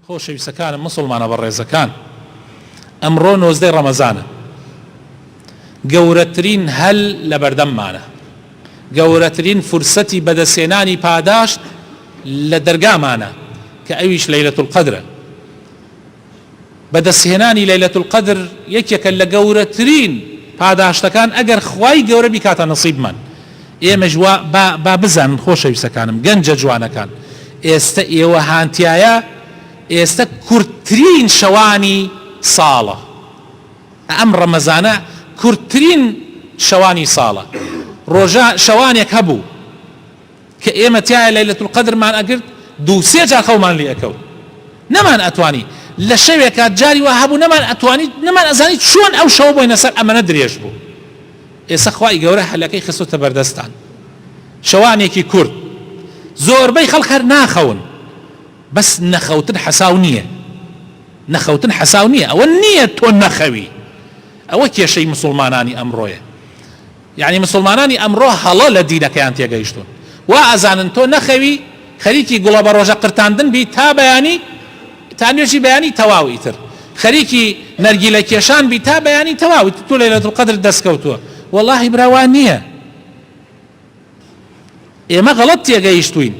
خۆشەویستەکانم مسلمانە بەڕێزەکان، ئەمڕۆ 19 ڕەمەزانە، گەورەترین هەل لە بەردەممانە، گەورەترین فرسەتی بەدەستهێنانی پاداشت لە دەرگامانە کە ئەویش لەیلەتول قەدرە. بەدەستهێنانی لەیلەتول قەدر یەکێکە لە گەورەترین پاداشتەکان ئەگەر خوای گەورە بیکاتە نەسیبمان. ئێمەش با بزانن خۆشەویستەکانم، گەنجە جوانەکان، ئێستا ئێوە هانتیایە ئێستا کورتترین شەوانی ساڵە، ئەم ڕەمەزانە کورتترین شەوانی ساڵە. ڕۆژە شەوانێک هەبوو کە ئێمە تایە لەیلەتول قەدرمان ئەگرت 2-3 جار خەومان لێ ئەکەوت، نەمان ئەتوانی لە شەوێکە جاری وا هەبوو نەمان ئەتوانی، نەمان ئەزانیت چۆن ئەو شەو بۆینە سەر ئەمەنە درێژ بوو. ئێستا خوای گەورە هەلەکەی خستۆتە بەردەستان، شەوانێکی کورت، زۆربەی خەڵک هەر ناخەون، بەس نەخەوتن حەساو نییە، نەخەوتن حەساو نییە، ئەوە نییە تۆ نەخەوی، ئەوە کێشەی مسلمانانی ئەمڕۆیە. یعنی مسلمانانی ئەمڕۆ هەڵە لە دینەکەیان تێگەیشتون، وا ئەزانن تۆ نەخەوی خەریکی گوڵە بە ڕۆژە قرتاندن بی تا بەیانی تا نوێژی بەیانی تەواوی تر، خەریکی نەرگیلە کێشان بی تا بەیانی تەواوی تۆ لەیلەتول قەدر دەستکەوتووە. وەڵڵاهی براوان نییە، ئێمە غەڵەت تێگەیشتوین.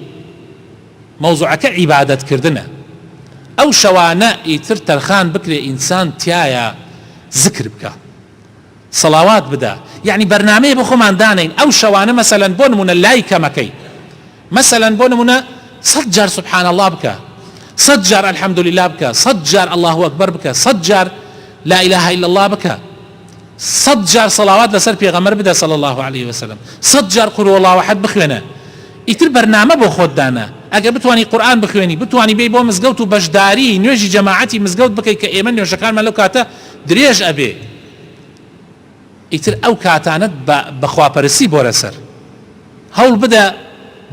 مەوزوعەکە عیبادەتکردنە، ئەو شەوانە ئیتر تەرخان بکرێ ئینسان تایە ذکر بکە، سەڵاوات بدە، یعنی بەرنامەیە بۆ خۆمان دانین. ئەو شەوانە مەسەلەن بۆ نمونە لای کەمەکەی، مەسەلەن بۆ نمونە 100 جار سبحان الله بکە، 100 جار الحەمدولله بکە، 100 جار الله ئەکبەر بکە، 100 جار لا إله إلا الله بکە، 100 جار سەڵاوات لەسەر پێغەمبەر بدە صلی الله عليه وسلم، 100 جار قل هو الله أحد بخوێنە. ئیتر بەرنامە بۆ خۆت دانە، ئەگەر بتوانی قورئان بخوێنی، بتوانی بێی بۆ مزگەوت و بەشداری نوێژی جەماعەتی مزگەوت بکەی کە ئێمە نوێژەکانمان لەو کاتە درێژ ئەبێ، ئیتر ئەو کاتانت بە خواپەرستی بۆرە سەر. هەوڵ بدە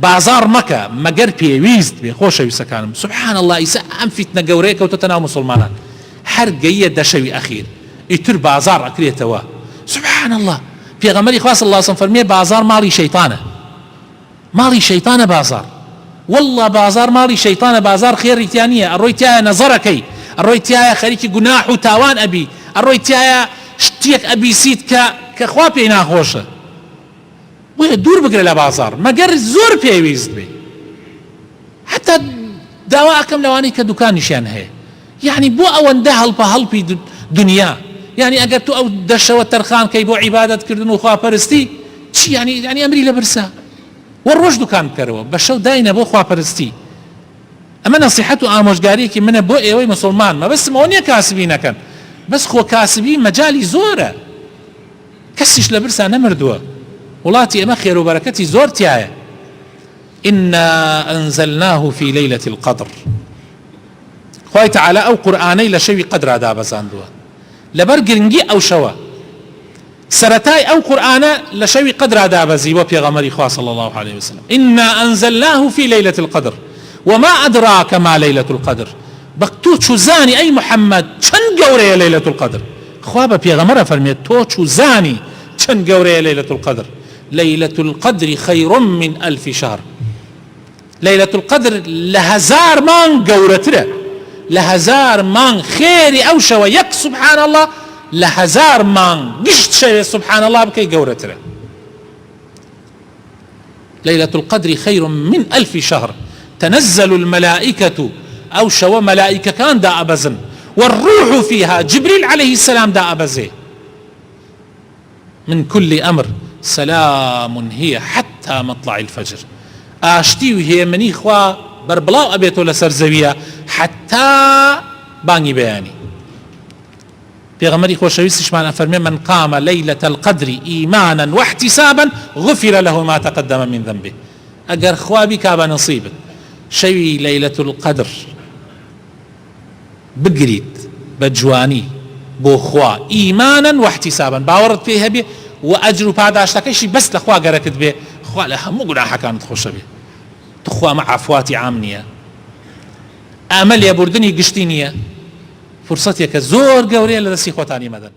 بازار مەکە مەگەر پێویست بێ. خۆشەویستەکانم سبحان الله، ئیسا ئەم فیتنە گەورەیە کەوتۆتە ناو مسلمانان، هەر گەیە دەشەوی ئەخیر ئیتر بازار ئەکرێتەوە. سبحان الله، پێغەمبەری خوا صلی الله علیه وسلم فەرمێ بازار ماڵی شەیطانە، ماڵی شەیطانە بازار. والله بازار ماڵی شەیطانە، بازار خێری تیا نییە، ئەڕۆی تایە نەزەرەکەی، ئەڕۆی تایە خەریکی گوناح و تاوان ئەبی، ئەڕۆی تایە شتێک ئەبیسیت کە خوا پێی ناخۆشە. بۆیە دوور بگرە لە بازار مەگەر زۆر پێویست بێ. حتا داوا ئەکەم لەوانەی کە دوکانیشیان هەیە، یعنی بۆ ئەوەندە هەڵپی دنیا، یعنی ئەگەر تو ئەو دەشەوە تەرخان کەی بۆ عیبادەتکردن و خواپەرستی چی، یعنی ئەمری لە برسە وە ڕۆژ دوکان بکەرەوە، بە شەو داینە بۆ خواپەرستی. ئەمە نەسیحەت و ئامۆژگاریەکی منە بۆ ئێوەی مسلمان، مەبەستمەوە نییە کاسبی نەکەن، بەس خۆ کاسبی مەجالی زۆرە، کەسیش لە برسا نەمردووە، وڵاتی ئێمە خێر و بەرەکەتی زۆر تایە. إنا أنزلناه في ليلة القدر. خوای تعالی ئەو قورئانەی لە شەوی قەدرا دابەزاندووە لەبەر گرنگی ئەو شەوە. سەرەتای ئەو قورئانە لە شەوی قەدرا دابەزی بۆ پێغەمبەری خوا صلی الله عليه وسلم. إنا أنزلناه في ليلة القدر وما أدراك ما ليلة القدر. بەتۆ چوزانی ئەی محەممەد چەند گەورەیە لەیلەتول قەدر. خوا بە پێغەمبەرە فەرمێت تۆ چوزانی چەند گەورەیە لەیلەتول قەدر. لەیلەتول قەدری خەیڕ من ئەلفی شەهر. لەیلەتول قەدر لە 1000 مانگ گەورەترە، لە 1000 مانگ خێری ئەو شەوە یەک سبحان الله لە 1000 مانگ گشت شەوێ سبحان الله بکەی گەورەترە. لەیلەتول قەدری خەیڕ من ئەلفی شەهر. تەنەزەل المەلائکەة، ئەو شەوە مەلائیکەکان دائەبەزن، والروح فيها، جبريل عليه السلام دائەبەزێ. من كل أمر سلام هي حتى مطلع الفجر. ئاشتی و هێمنی خوا بەربڵاو ئەبێتۆ لەسەر زەویە حتا بانگی بەیانی. پێغەمبەری خۆشەویستیشمان ئەفەرمێ من قام ليلة القدر إيمانا واحتسابا غفر له ما تقدم من ذنبه. ئەگەر خوا بیکا بە نەسیبت شەوی لەیلەتول قەدر بگریت بە جوانی بۆ خوا ئیمانن واحتسابا، باوەڕت پێی هەبێ و ئەجر و پاداشتەکەیشی بەس لە خوا گەرەکت بێ، خوا لە هەموو گوناحەکانت خۆشە بێ. تخوا مە عەفواتی عام نییە، ئەمە لێبوردنی گشتی نییە، فرسەتێکە زۆر گەورەیە لە دەستی خۆتانی مەدەن.